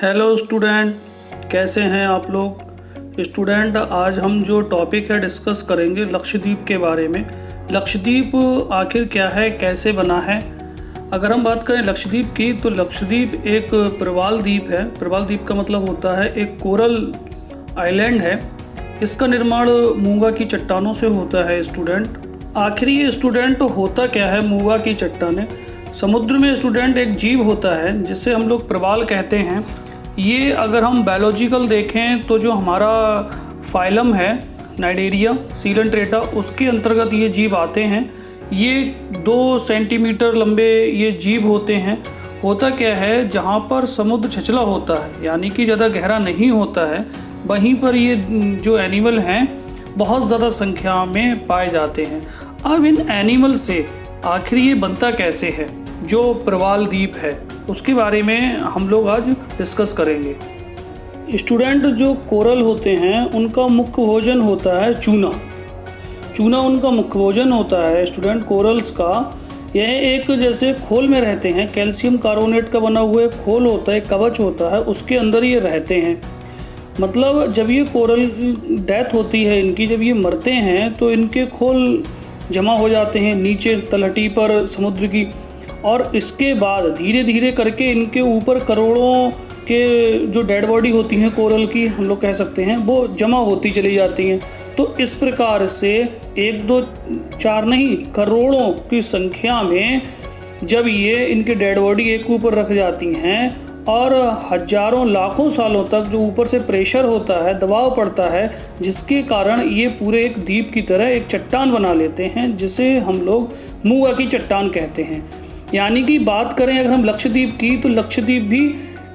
Hello student, कैसे हैं आप लोग। स्टूडेंट, आज हम जो टॉपिक है डिस्कस करेंगे लक्षद्वीप के बारे में। लक्षद्वीप आखिर क्या है, कैसे बना है। अगर हम बात करें लक्षद्वीप की तो लक्षद्वीप एक प्रवाल द्वीप है। प्रवाल द्वीप का मतलब होता है एक कोरल आइलैंड है। इसका निर्माण मूंगा की चट्टानों से होता है। स्टूडेंट, आखिर ये स्टूडेंट होता क्या है मूंगा की चट्टानें। समुद्र में स्टूडेंट एक जीव होता है जिसे हम लोग प्रवाल कहते हैं। ये अगर हम बायोलॉजिकल देखें तो जो हमारा फाइलम है नाइडेरिया सीलेंट्रेटा, उसके अंतर्गत ये जीव आते हैं। ये 2 सेंटीमीटर लंबे ये जीव होते हैं। होता क्या है, जहाँ पर समुद्र छिछला होता है यानी कि ज़्यादा गहरा नहीं होता है, वहीं पर ये जो एनिमल हैं बहुत ज़्यादा संख्या में पाए जाते हैं। अब इन एनिमल से आखिर ये बनता कैसे है, जो प्रवाल द्वीप है, उसके बारे में हम लोग आज डिस्कस करेंगे। स्टूडेंट, जो कोरल होते हैं उनका मुख्य भोजन होता है चूना। चूना उनका मुख्य भोजन होता है स्टूडेंट कोरल्स का। यह एक जैसे खोल में रहते हैं, कैल्शियम कार्बोनेट का बना हुआ एक खोल होता है, कवच होता है, उसके अंदर ये रहते हैं। मतलब जब ये कोरल डेथ होती है इनकी, जब ये मरते हैं तो इनके खोल जमा हो जाते हैं नीचे तलहटी पर समुद्र की, और इसके बाद धीरे धीरे करके इनके ऊपर करोड़ों के जो डेड बॉडी होती हैं कोरल की, हम लोग कह सकते हैं, वो जमा होती चली जाती हैं। तो इस प्रकार से 1 2 4 नहीं, करोड़ों की संख्या में जब ये इनके डेड बॉडी एक ऊपर रख जाती हैं और हजारों लाखों सालों तक जो ऊपर से प्रेशर होता है, दबाव पड़ता है, जिसके कारण ये पूरे एक द्वीप की तरह एक चट्टान बना लेते हैं, जिसे हम लोग मूंगा की चट्टान कहते हैं। यानी कि बात करें अगर हम लक्षद्वीप की, तो लक्षद्वीप भी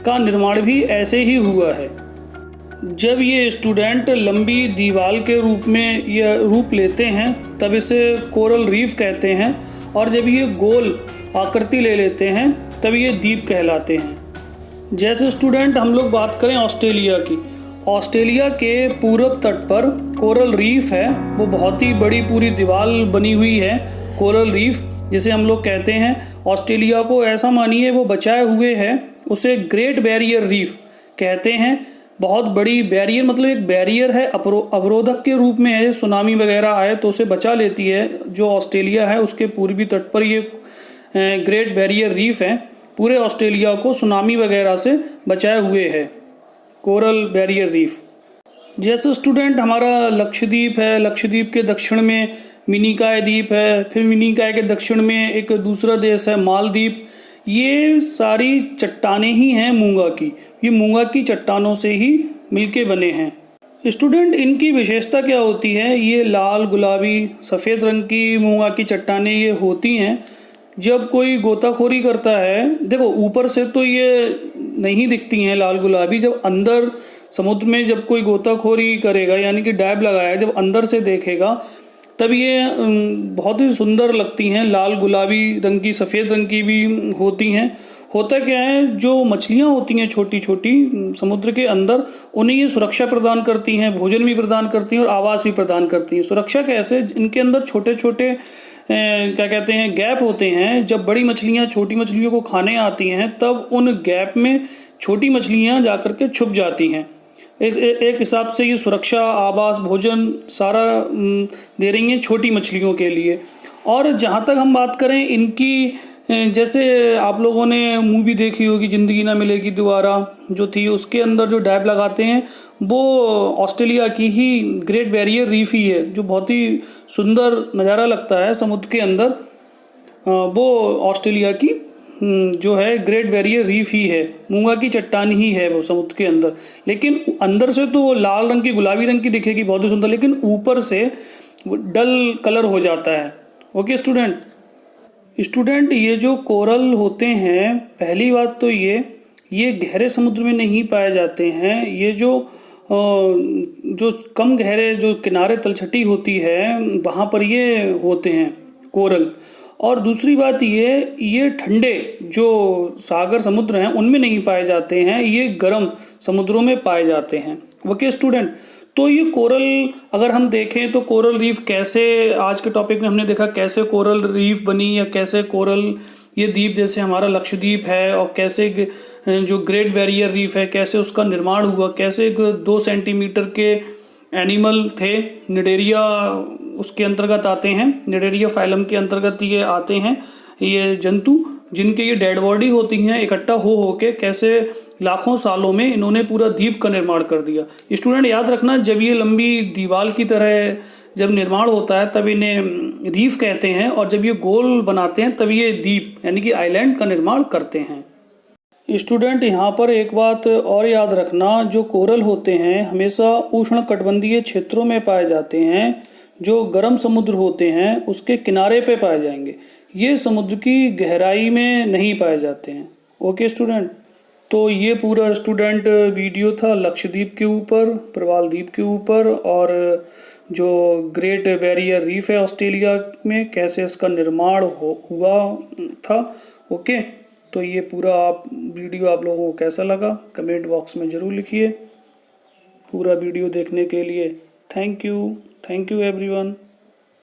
का निर्माण भी ऐसे ही हुआ है। जब ये स्टूडेंट लंबी दीवार के रूप में यह रूप लेते हैं तब इसे कोरल रीफ कहते हैं, और जब ये गोल आकृति ले लेते हैं तब ये द्वीप कहलाते हैं। जैसे स्टूडेंट हम लोग बात करें ऑस्ट्रेलिया की, ऑस्ट्रेलिया के पूरब तट पर कोरल रीफ है। वो बहुत ही बड़ी पूरी दीवार बनी हुई है कोरल रीफ, जिसे हम लोग कहते हैं। ऑस्ट्रेलिया को ऐसा मानिए वो बचाए हुए है, उसे ग्रेट बैरियर रीफ कहते हैं। बहुत बड़ी बैरियर, मतलब एक बैरियर है, अवरोधक के रूप में है। सुनामी वगैरह आए तो उसे बचा लेती है। जो ऑस्ट्रेलिया है उसके पूर्वी तट पर ये ग्रेट बैरियर रीफ है, पूरे ऑस्ट्रेलिया को सुनामी वगैरह से बचाए हुए है कोरल बैरियर रीफ। जैसे स्टूडेंट हमारा लक्षद्वीप है, लक्षद्वीप के दक्षिण में मिनिकॉय द्वीप है, फिर मिनिकॉय के दक्षिण में एक दूसरा देश है मालदीव। ये सारी चट्टानें ही हैं मूंगा की। ये मूंगा की चट्टानों से ही मिलके बने हैं। स्टूडेंट, इनकी विशेषता क्या होती है। ये लाल, गुलाबी, सफ़ेद रंग की मूंगा की चट्टानें ये होती हैं। जब कोई गोताखोरी करता है, देखो ऊपर से तो ये नहीं दिखती हैं लाल गुलाबी, जब अंदर समुद्र में जब कोई गोताखोरी करेगा यानी कि डाइव लगाया, जब अंदर से देखेगा तब ये बहुत ही सुंदर लगती हैं। लाल गुलाबी रंग की, सफ़ेद रंग की भी होती हैं। होता क्या है, जो मछलियाँ होती हैं छोटी छोटी समुद्र के अंदर, उन्हें ये सुरक्षा प्रदान करती हैं, भोजन भी प्रदान करती हैं और आवास भी प्रदान करती हैं। सुरक्षा कैसे, इनके अंदर छोटे छोटे क्या कहते हैं गैप होते हैं। जब बड़ी मछलियाँ छोटी मछलियों को खाने आती हैं तब उन गैप में छोटी मछलियाँ जाकर के छुप जाती हैं। एक हिसाब से ये सुरक्षा, आवास, भोजन सारा दे रही हैं छोटी मछलियों के लिए। और जहाँ तक हम बात करें इनकी, जैसे आप लोगों ने मूवी देखी होगी जिंदगी ना मिलेगी दोबारा जो थी, उसके अंदर जो डाइव लगाते हैं वो ऑस्ट्रेलिया की ही ग्रेट बैरियर रीफ ही है, जो बहुत ही सुंदर नज़ारा लगता है समुद्र के अंदर। वो ऑस्ट्रेलिया की जो है ग्रेट बैरियर रीफ ही है, मूंगा की चट्टान ही है वो समुद्र के अंदर। लेकिन अंदर से तो वो लाल रंग की, गुलाबी रंग की दिखेगी, बहुत ही सुंदर, लेकिन ऊपर से वो डल कलर हो जाता है। ओके स्टूडेंट, ये जो कोरल होते हैं, पहली बात तो ये गहरे समुद्र में नहीं पाए जाते हैं। ये जो कम गहरे जो किनारे तलछटी होती है वहाँ पर ये होते हैं कोरल। और दूसरी बात ये ठंडे जो सागर समुद्र हैं उनमें नहीं पाए जाते हैं, ये गर्म समुद्रों में पाए जाते हैं। ओके स्टूडेंट, तो ये कोरल अगर हम देखें तो कोरल रीफ कैसे, आज के टॉपिक में हमने देखा कैसे कोरल रीफ बनी या कैसे कोरल ये द्वीप जैसे हमारा लक्षद्वीप है, और कैसे जो ग्रेट बैरियर रीफ है कैसे उसका निर्माण हुआ, कैसे 2 सेंटीमीटर के एनिमल थे, निडेरिया उसके अंतर्गत आते हैं, निडेरिया फाइलम के अंतर्गत ये आते हैं, ये जंतु जिनके ये डेड बॉडी होती हैं इकट्ठा हो के कैसे लाखों सालों में इन्होंने पूरा द्वीप का निर्माण कर दिया। स्टूडेंट याद रखना, जब ये लंबी दीवार की तरह जब निर्माण होता है तब इन्हें रीफ कहते हैं, और जब ये गोल बनाते हैं तब ये द्वीप यानी कि आइलैंड का निर्माण करते हैं। स्टूडेंट यहाँ पर एक बात और याद रखना, जो कोरल होते हैं हमेशा उष्णकटिबंधीय क्षेत्रों में पाए जाते हैं, जो गर्म समुद्र होते हैं उसके किनारे पे पाए जाएंगे, ये समुद्र की गहराई में नहीं पाए जाते हैं। ओके स्टूडेंट, तो ये पूरा स्टूडेंट वीडियो था लक्षद्वीप के ऊपर, प्रवाल द्वीप के ऊपर, और जो ग्रेट बैरियर रीफ है ऑस्ट्रेलिया में कैसे इसका निर्माण हुआ था। ओके, तो ये पूरा वीडियो आप लोगों को कैसा लगा कमेंट बॉक्स में ज़रूर लिखिए। पूरा वीडियो देखने के लिए थैंक यू एवरीवन।